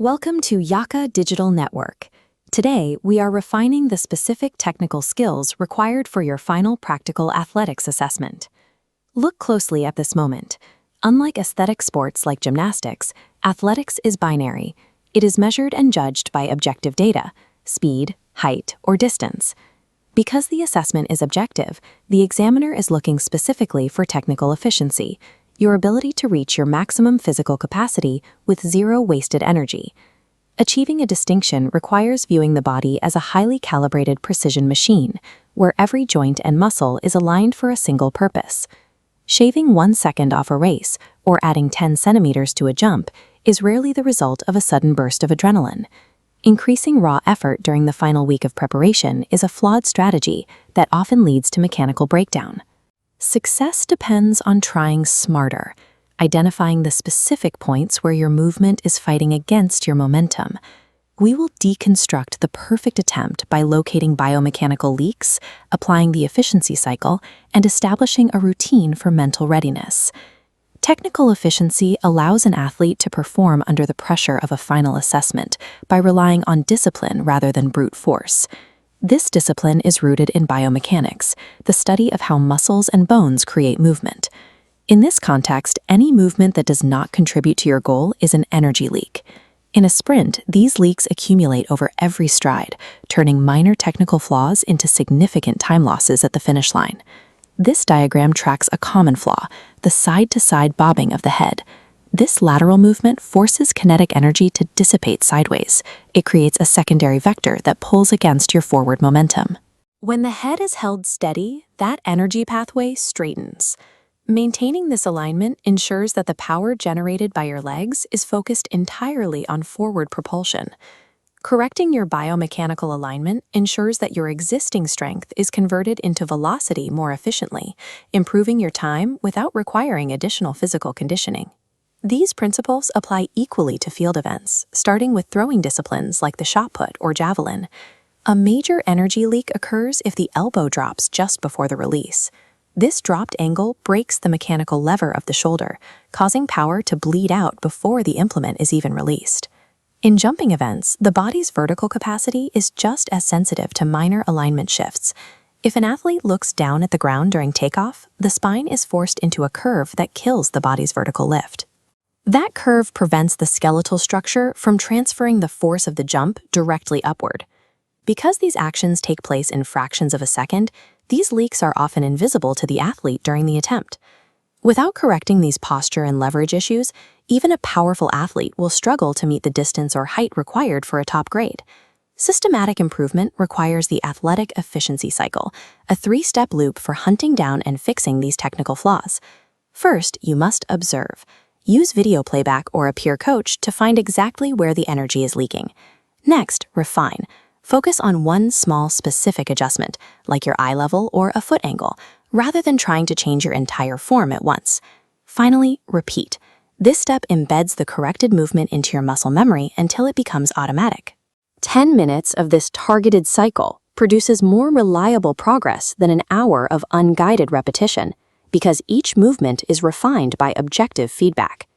Welcome to Yaka Digital Network. Today, we are refining the specific technical skills required for your final practical athletics assessment. Look closely at this moment. Unlike aesthetic sports like gymnastics, athletics is binary. It is measured and judged by objective data, speed, height, or distance. Because the assessment is objective, the examiner is looking specifically for technical efficiency, your ability to reach your maximum physical capacity with zero wasted energy. Achieving a distinction requires viewing the body as a highly calibrated precision machine, where every joint and muscle is aligned for a single purpose. Shaving 1 second off a race, or adding 10 centimeters to a jump, is rarely the result of a sudden burst of adrenaline. Increasing raw effort during the final week of preparation is a flawed strategy that often leads to mechanical breakdown. Success depends on trying smarter, identifying the specific points where your movement is fighting against your momentum. We will deconstruct the perfect attempt by locating biomechanical leaks, applying the efficiency cycle, and establishing a routine for mental readiness. Technical efficiency allows an athlete to perform under the pressure of a final assessment by relying on discipline rather than brute force. This discipline is rooted in biomechanics, the study of how muscles and bones create movement. In this context, any movement that does not contribute to your goal is an energy leak. In a sprint, these leaks accumulate over every stride, turning minor technical flaws into significant time losses at the finish line. This diagram tracks a common flaw, the side-to-side bobbing of the head. This lateral movement forces kinetic energy to dissipate sideways. It creates a secondary vector that pulls against your forward momentum. When the head is held steady, that energy pathway straightens. Maintaining this alignment ensures that the power generated by your legs is focused entirely on forward propulsion. Correcting your biomechanical alignment ensures that your existing strength is converted into velocity more efficiently, improving your time without requiring additional physical conditioning. These principles apply equally to field events, starting with throwing disciplines like the shot put or javelin. A major energy leak occurs if the elbow drops just before the release. This dropped angle breaks the mechanical lever of the shoulder, causing power to bleed out before the implement is even released. In jumping events, the body's vertical capacity is just as sensitive to minor alignment shifts. If an athlete looks down at the ground during takeoff, the spine is forced into a curve that kills the body's vertical lift. That curve prevents the skeletal structure from transferring the force of the jump directly upward. Because these actions take place in fractions of a second, these leaks are often invisible to the athlete during the attempt. Without correcting these posture and leverage issues, even a powerful athlete will struggle to meet the distance or height required for a top grade. Systematic improvement requires the athletic efficiency cycle, a 3-step loop for hunting down and fixing these technical flaws. First, you must observe. Use video playback or a peer coach to find exactly where the energy is leaking. Next, refine. Focus on one small specific adjustment, like your eye level or a foot angle, rather than trying to change your entire form at once. Finally, repeat. This step embeds the corrected movement into your muscle memory until it becomes automatic. 10 minutes of this targeted cycle produces more reliable progress than an hour of unguided repetition, because each movement is refined by objective feedback.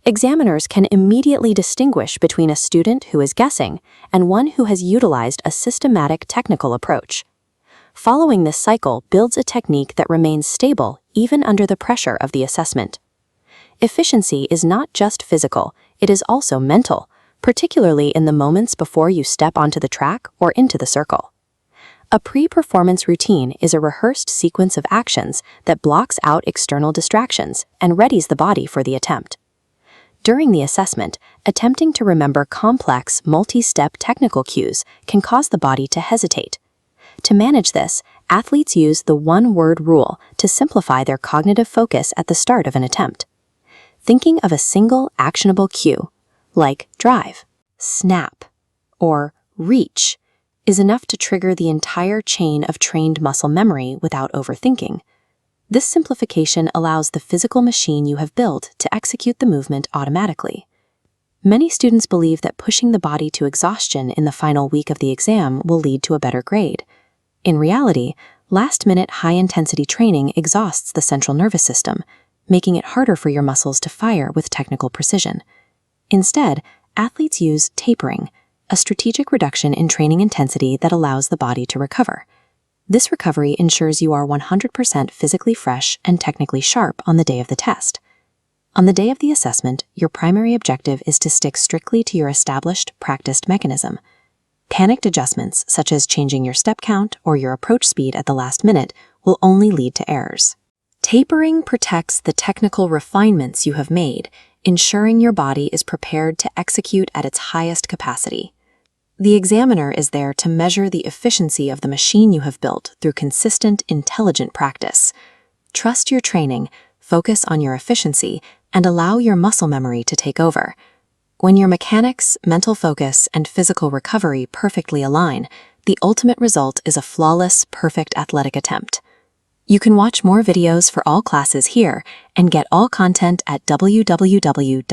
Examiners can immediately distinguish between a student who is guessing and one who has utilized a systematic technical approach. Following this cycle builds a technique that remains stable even under the pressure of the assessment. Efficiency is not just physical, it is also mental, particularly in the moments before you step onto the track or into the circle. A pre-performance routine is a rehearsed sequence of actions that blocks out external distractions and readies the body for the attempt. During the assessment, attempting to remember complex, multi-step technical cues can cause the body to hesitate. To manage this, athletes use the one-word rule to simplify their cognitive focus at the start of an attempt. Thinking of a single actionable cue, like drive, snap, or reach, is enough to trigger the entire chain of trained muscle memory without overthinking. This simplification allows the physical machine you have built to execute the movement automatically. Many students believe that pushing the body to exhaustion in the final week of the exam will lead to a better grade. In reality, last-minute high-intensity training exhausts the central nervous system, making it harder for your muscles to fire with technical precision. Instead, athletes use tapering, a strategic reduction in training intensity that allows the body to recover. This recovery ensures you are 100% physically fresh and technically sharp on the day of the test. On the day of the assessment, your primary objective is to stick strictly to your established, practiced mechanism. Panicked adjustments, such as changing your step count or your approach speed at the last minute, will only lead to errors. Tapering protects the technical refinements you have made, ensuring your body is prepared to execute at its highest capacity. The examiner is there to measure the efficiency of the machine you have built through consistent, intelligent practice. Trust your training, focus on your efficiency, and allow your muscle memory to take over. When your mechanics, mental focus, and physical recovery perfectly align, the ultimate result is a flawless, perfect athletic attempt. You can watch more videos for all classes here and get all content at www.yaka.cc.